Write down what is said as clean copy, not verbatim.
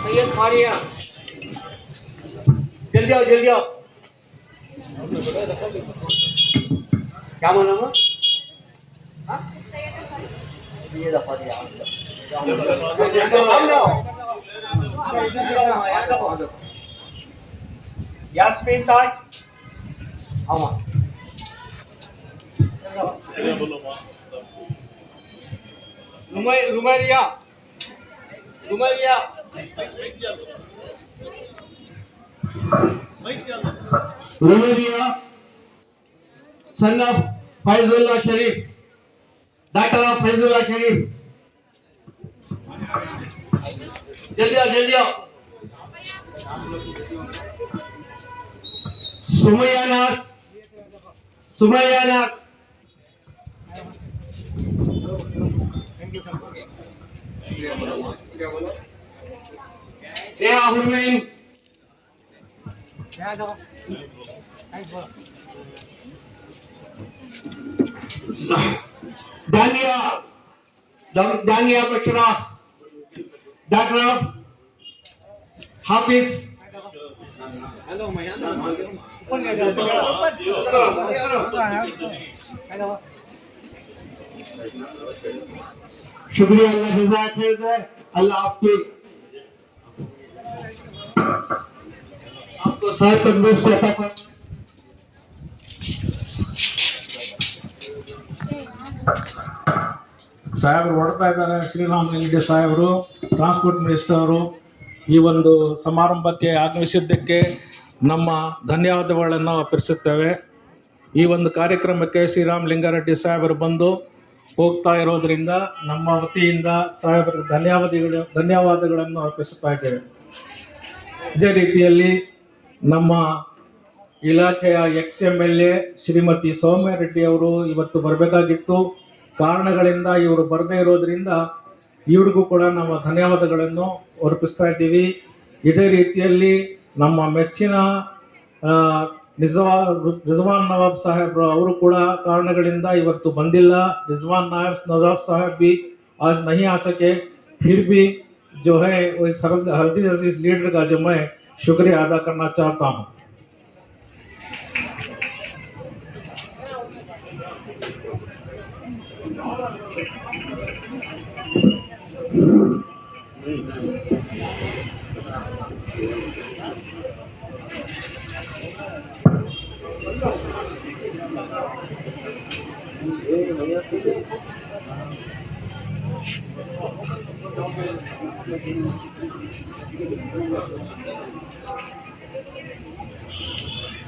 सैयद फारिया, जल्दी आओ जल्दी आओ। क्या माना हुआ? ये दफा दिया यास्मीन ताज आमा Rumailia Rumailia Rumailia son of Faizullah Sharif, doctor of Faizullah Sharif, जल्दी आओ जल्दी आओ। सुमैया नाज, सुमैया नाज, नेहा हुरमैन, दानिया दानिया बशरा, डॉक्टर ऑफ हाफिज, शुक्रिया, अल्लाह जज़ाक खैर, अल्लाह आपको सेहत तंदुरुस्ती अता फरमाए। ಸಾಹೇಬರು ಹೊಡ್ತಾ ಇದ್ದಾರೆ. ಶ್ರೀರಾಮ್ ಲಿಂಗಡಿ ಸಾಹೇಬರು, ಟ್ರಾನ್ಸ್ಪೋರ್ಟ್ ಮಿನಿಸ್ಟರ್ ಅವರು ಈ ಒಂದು ಸಮಾರಂಭಕ್ಕೆ ಆಗಮಿಸಿದ್ದಕ್ಕೆ ನಮ್ಮ ಧನ್ಯವಾದಗಳನ್ನು ಅರ್ಪಿಸುತ್ತೇವೆ. ಈ ಒಂದು ಕಾರ್ಯಕ್ರಮಕ್ಕೆ ಶ್ರೀರಾಮ್ ಲಿಂಗಾರೆಡ್ಡಿ ಸಾಹೇಬರು ಬಂದು ಹೋಗ್ತಾ ಇರೋದರಿಂದ ನಮ್ಮ ವತಿಯಿಂದ ಸಾಹೇಬರಿಗೆ ಧನ್ಯವಾದಗಳನ್ನು ಅರ್ಪಿಸುತ್ತಾ ಇದ್ದೇವೆ. ಇದೇ ರೀತಿಯಲ್ಲಿ ನಮ್ಮ ಇಲಾಖೆಯ XMLA ಶ್ರೀಮತಿ ಸೌಮ್ಯ ರೆಡ್ಡಿ ಅವರು ಇವತ್ತು ಬರಬೇಕಾಗಿತ್ತು. ಕಾರಣಗಳಿಂದ ಇವರು ಬರದೇ ಇರೋದ್ರಿಂದ ಇವ್ರಿಗೂ ಕೂಡ ನಾವು ಧನ್ಯವಾದಗಳನ್ನು ಅರ್ಪಿಸ್ತಾ ಇದ್ದೀವಿ. ಇದೇ ರೀತಿಯಲ್ಲಿ ನಮ್ಮ ಮೆಚ್ಚಿನ ರಿಜ್ವಾನ್ ನವಾಬ್ ಸಾಹೇಬ್ರು ಅವರು ಕೂಡ ಕಾರಣಗಳಿಂದ ಇವತ್ತು ಬಂದಿಲ್ಲ. ರಿಜ್ವಾನ್ नवाब साहब भी आज नहीं आ सके, फिर भी जो है इस हल्दी अजीज लीडर का जो मैं शुक्रिया अदा करना चाहता हूँ.